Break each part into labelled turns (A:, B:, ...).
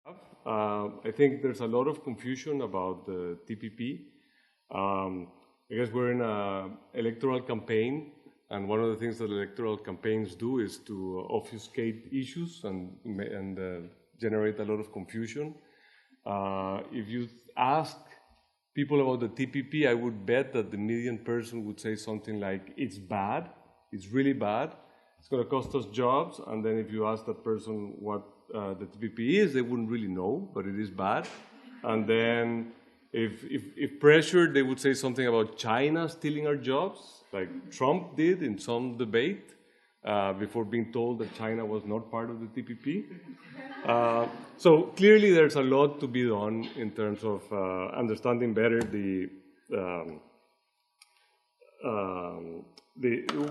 A: I think there's a lot of confusion about the TPP. I guess we're in an electoral campaign, and one of the things that electoral campaigns do is to obfuscate issues and generate a lot of confusion. If you ask people about the TPP, I would bet that the median person would say something like, it's bad, it's really bad, it's going to cost us jobs, and then if you ask that person what the TPP is, they wouldn't really know, but it is bad. And then if pressured, they would say something about China stealing our jobs, like Trump did in some debate before being told that China was not part of the TPP. So clearly there's a lot to be done in terms of understanding better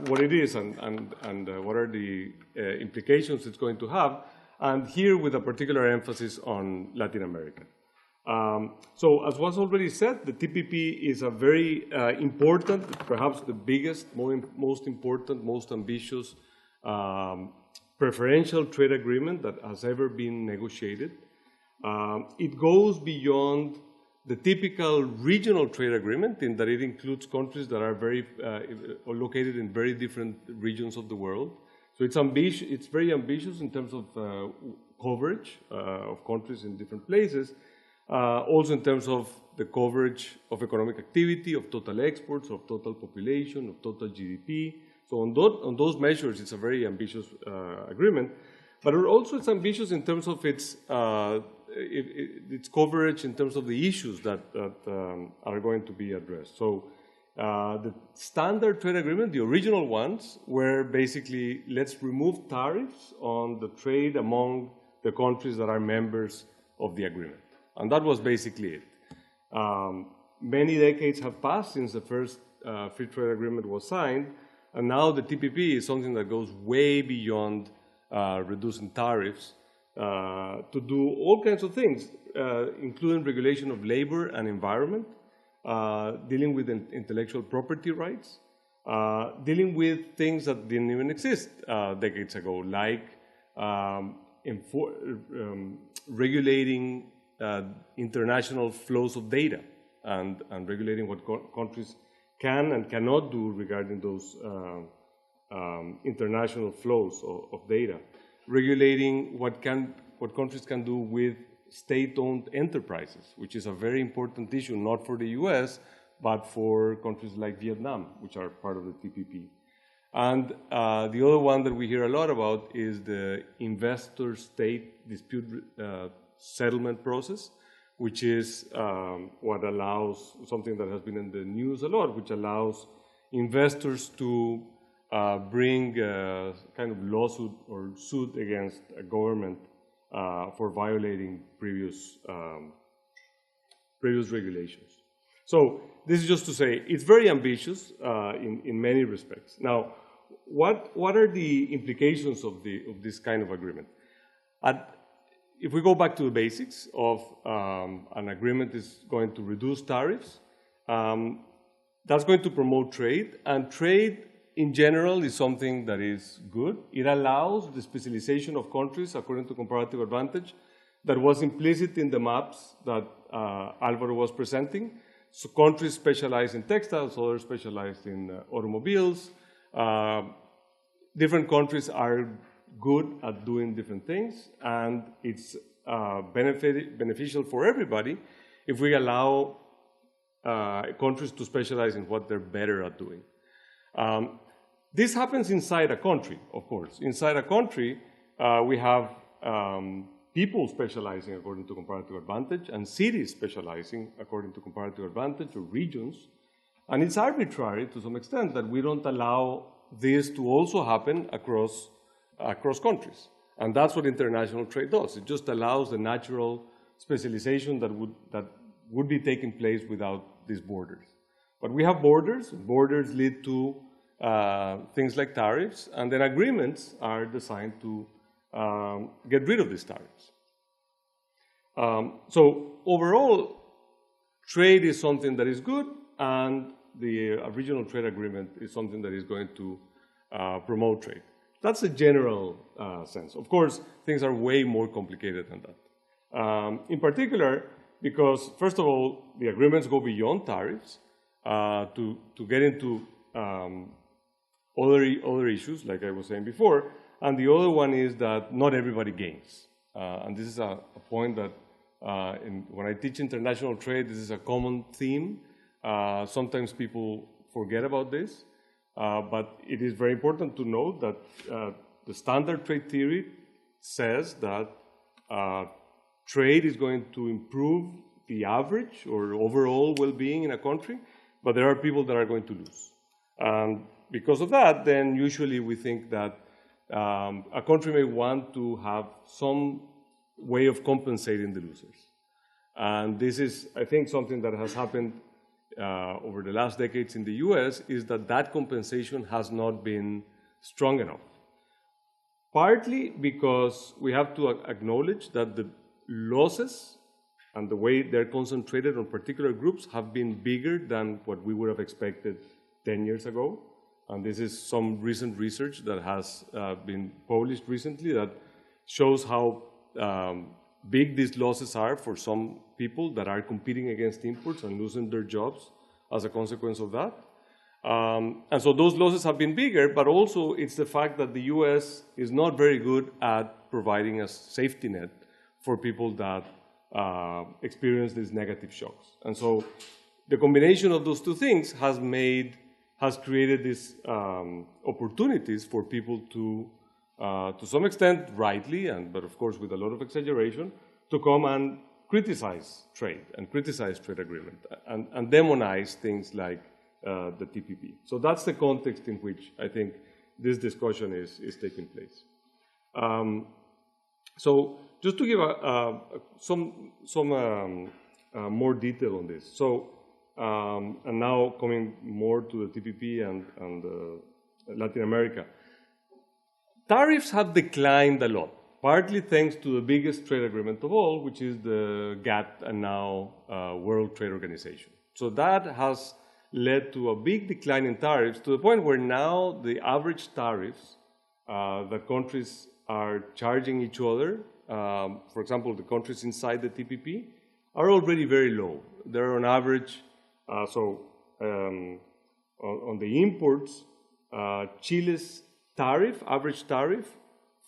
A: what it is and what are the implications it's going to have, and here with a particular emphasis on Latin America. So as was already said, the TPP is a very important, perhaps the biggest, most important, most ambitious preferential trade agreement that has ever been negotiated. It goes beyond the typical regional trade agreement in that it includes countries that are located in very different regions of the world. So it's very ambitious in terms of coverage of countries in different places, also in terms of the coverage of economic activity, of total exports, of total population, of total GDP. So on those measures, it's a very ambitious agreement. But also it's ambitious in terms of its coverage in terms of the issues that are going to be addressed. So the standard trade agreement, the original ones, were basically, let's remove tariffs on the trade among the countries that are members of the agreement. And that was basically it. Many decades have passed since the first free trade agreement was signed, and now the TPP is something that goes way beyond reducing tariffs to do all kinds of things, including regulation of labor and environment, dealing with intellectual property rights, dealing with things that didn't even exist decades ago, like regulating international flows of data and regulating what countries can and cannot do regarding those international flows of data, regulating what countries can do with state-owned enterprises, which is a very important issue, not for the US, but for countries like Vietnam, which are part of the TPP. And the other one that we hear a lot about is the investor-state dispute settlement process, which is what allows, something that has been in the news a lot, which allows investors to bring a kind of lawsuit or suit against a government for violating previous regulations. So this is just to say it's very ambitious in many respects. Now, what are the implications of this kind of agreement? If we go back to the basics of an agreement is going to reduce tariffs, that's going to promote trade, and trade in general is something that is good. It allows the specialization of countries according to comparative advantage that was implicit in the maps that Alvaro was presenting. So countries specialize in textiles, others specialize in automobiles. Different countries are good at doing different things, and it's beneficial for everybody if we allow countries to specialize in what they're better at doing. This happens inside a country, of course. Inside a country, we have people specializing according to comparative advantage and cities specializing according to comparative advantage, or regions. And it's arbitrary to some extent that we don't allow this to also happen across countries. And that's what international trade does. It just allows the natural specialization that would be taking place without these borders. But we have borders. Borders lead to things like tariffs, and then agreements are designed to get rid of these tariffs. So overall, trade is something that is good, and the regional trade agreement is something that is going to promote trade. That's a general sense. Of course, things are way more complicated than that. In particular, because first of all, the agreements go beyond tariffs to get into other issues, like I was saying before. And the other one is that not everybody gains. And this is a point that when I teach international trade, this is a common theme. Sometimes people forget about this, but it is very important to note that the standard trade theory says that trade is going to improve the average or overall well-being in a country, but there are people that are going to lose. And because of that, then usually we think that a country may want to have some way of compensating the losers. And this is, I think, something that has happened over the last decades in the US, is that compensation has not been strong enough. Partly because we have to acknowledge that the losses and the way they're concentrated on particular groups have been bigger than what we would have expected 10 years ago. And this is some recent research that has been published recently that shows how big these losses are for some people that are competing against imports and losing their jobs as a consequence of that. And so those losses have been bigger, but also it's the fact that the US is not very good at providing a safety net for people that experience these negative shocks. And so the combination of those two things has created these opportunities for people to some extent, rightly, but of course with a lot of exaggeration, to come and criticize trade and criticize trade agreement and demonize things like the TPP. So that's the context in which I think this discussion is taking place. So just to give some more detail on this. So, and now coming more to the TPP and Latin America. Tariffs have declined a lot, partly thanks to the biggest trade agreement of all, which is the GATT and now World Trade Organization. So that has led to a big decline in tariffs to the point where now the average tariffs that countries are charging each other, for example, the countries inside the TPP, are already very low. They're on average, on the imports, Chile's average tariff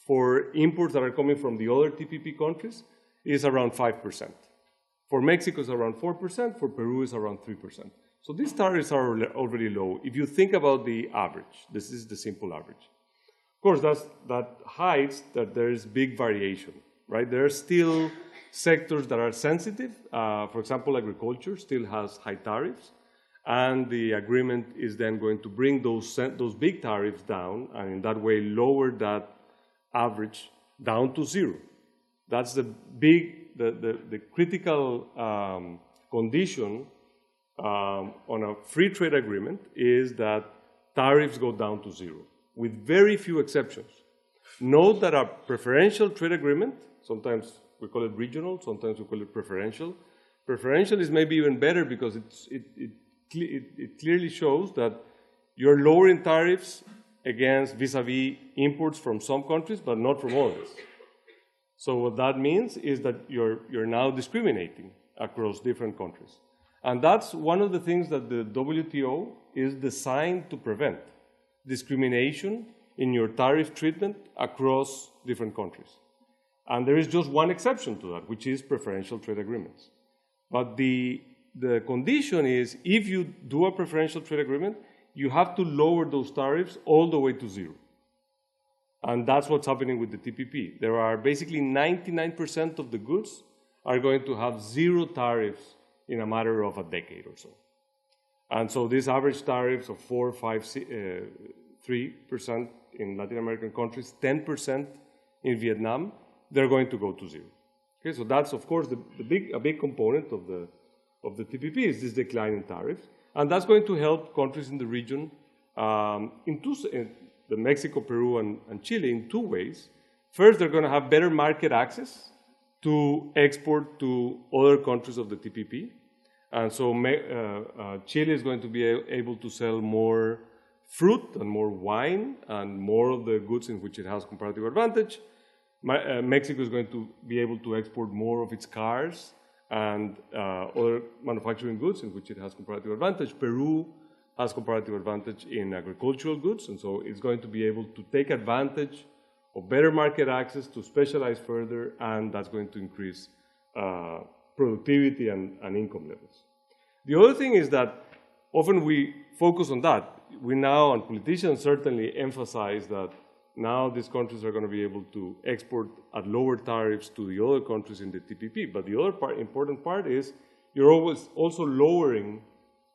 A: for imports that are coming from the other TPP countries is around 5%. For Mexico, it's around 4%. For Peru, it's around 3%. So these tariffs are already low. If you think about the average, this is the simple average. Of course, that hides that there is big variation, right? There are still sectors that are sensitive. For example, agriculture still has high tariffs. And the agreement is then going to bring those big tariffs down, and in that way lower that average down to zero. That's the critical condition on a free trade agreement, is that tariffs go down to zero, with very few exceptions. Note that a preferential trade agreement, sometimes we call it regional, sometimes we call it preferential. Preferential is maybe even better because it clearly shows that you're lowering tariffs against vis-a-vis imports from some countries, but not from others. So what that means is that you're now discriminating across different countries. And that's one of the things that the WTO is designed to prevent: discrimination in your tariff treatment across different countries. And there is just one exception to that, which is preferential trade agreements. But the condition is, if you do a preferential trade agreement, you have to lower those tariffs all the way to zero. And that's what's happening with the TPP. There are basically 99% of the goods are going to have zero tariffs in a matter of a decade or so. And so these average tariffs of 4, 5, 3% in Latin American countries, 10% in Vietnam, they're going to go to zero. Okay, so that's, of course, a big component of the TPP is this decline in tariffs. And that's going to help countries in the region, the Mexico, Peru, and Chile, in two ways. First, they're going to have better market access to export to other countries of the TPP. And so Chile is going to be able to sell more fruit and more wine and more of the goods in which it has comparative advantage. Mexico is going to be able to export more of its cars and other manufacturing goods in which it has comparative advantage. Peru has comparative advantage in agricultural goods, and so it's going to be able to take advantage of better market access to specialize further, and that's going to increase productivity and income levels. The other thing is that often we focus on that. We now, and politicians certainly emphasize that now these countries are going to be able to export at lower tariffs to the other countries in the TPP. But the other important part is you're always also lowering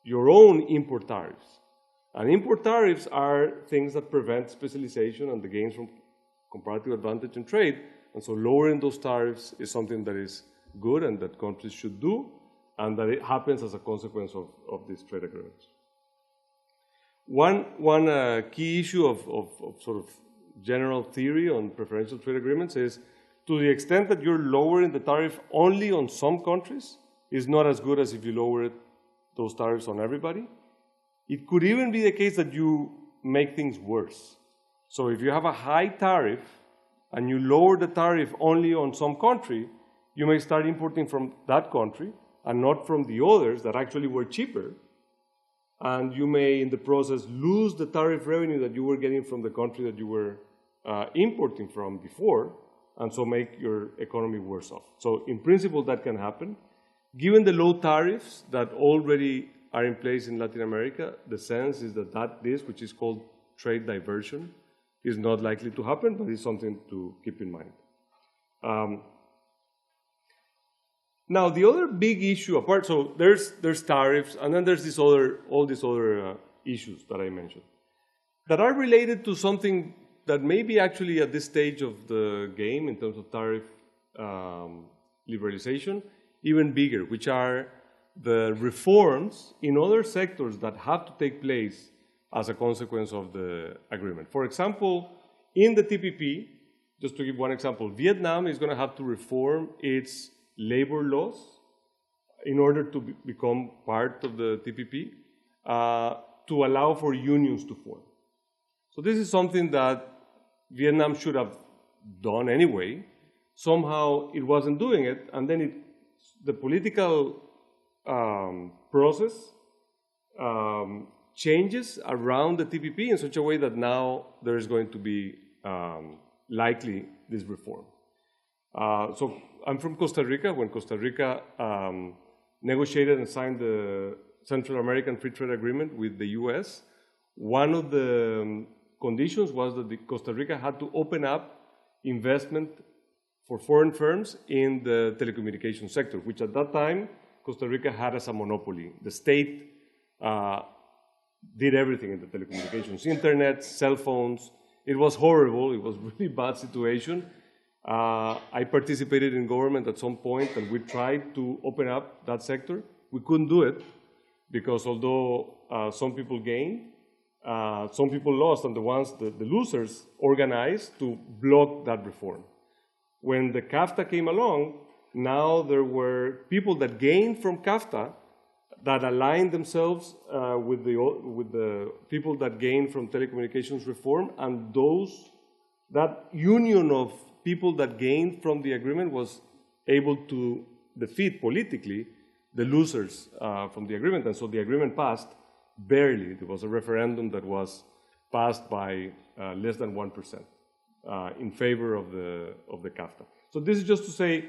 A: your own import tariffs. And import tariffs are things that prevent specialization and the gains from comparative advantage in trade. And so lowering those tariffs is something that is good and that countries should do, and that it happens as a consequence of these trade agreements. One key issue of sort of general theory on preferential trade agreements is, to the extent that you're lowering the tariff only on some countries, is not as good as if you lower those tariffs on everybody. It could even be the case that you make things worse. So if you have a high tariff and you lower the tariff only on some country, you may start importing from that country and not from the others that actually were cheaper. And you may, in the process, lose the tariff revenue that you were getting from the country that you were importing from before, and so make your economy worse off. So in principle, that can happen. Given the low tariffs that already are in place in Latin America, the sense is that this, which is called trade diversion, is not likely to happen, but it's something to keep in mind. Now, the other big issue apart, so there's tariffs, and then there's all these other issues that I mentioned that are related to something that may be actually at this stage of the game in terms of tariff liberalization, even bigger, which are the reforms in other sectors that have to take place as a consequence of the agreement. For example, in the TPP, just to give one example, Vietnam is going to have to reform its labor laws in order to become part of the TPP to allow for unions to form. So this is something that Vietnam should have done anyway. Somehow it wasn't doing it, and then the political process changes around the TPP in such a way that now there is going to be likely this reform. So I'm from Costa Rica. When Costa Rica negotiated and signed the Central American Free Trade Agreement with the US, one of the conditions was that Costa Rica had to open up investment for foreign firms in the telecommunications sector, which at that time Costa Rica had as a monopoly. The state did everything in the telecommunications, internet, cell phones. It was horrible. It was a really bad situation. I participated in government at some point, and we tried to open up that sector. We couldn't do it because although some people gained, some people lost, and the losers organized to block that reform. When the CAFTA came along, now there were people that gained from CAFTA that aligned themselves with the people that gained from telecommunications reform, and that union of people that gained from the agreement was able to defeat politically the losers from the agreement, and so the agreement passed barely. There was a referendum that was passed by less than 1% in favor of the CAFTA. So this is just to say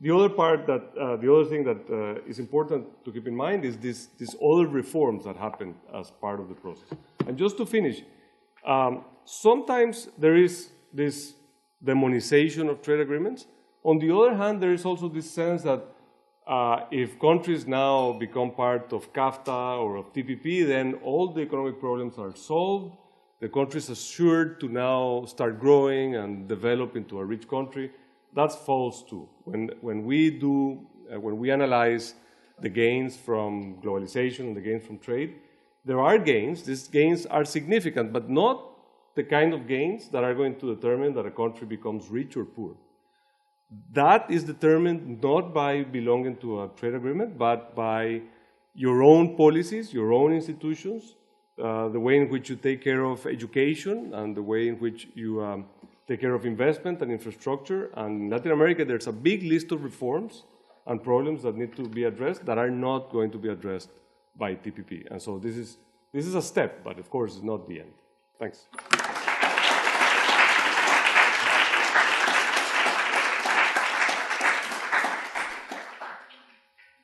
A: the other part that the other thing that is important to keep in mind is these other reforms that happened as part of the process. And just to finish, sometimes there is this demonization of trade agreements. On the other hand, there is also this sense that if countries now become part of CAFTA or of TPP, then all the economic problems are solved. The country is assured to now start growing and develop into a rich country. That's false too. When we analyze the gains from globalization and the gains from trade, there are gains. These gains are significant, but not the kind of gains that are going to determine that a country becomes rich or poor. That is determined not by belonging to a trade agreement, but by your own policies, your own institutions, the way in which you take care of education, and the way in which you take care of investment and infrastructure. And in Latin America, there's a big list of reforms and problems that need to be addressed that are not going to be addressed by TPP. And so this is a step, but of course, it's not the end. Thanks.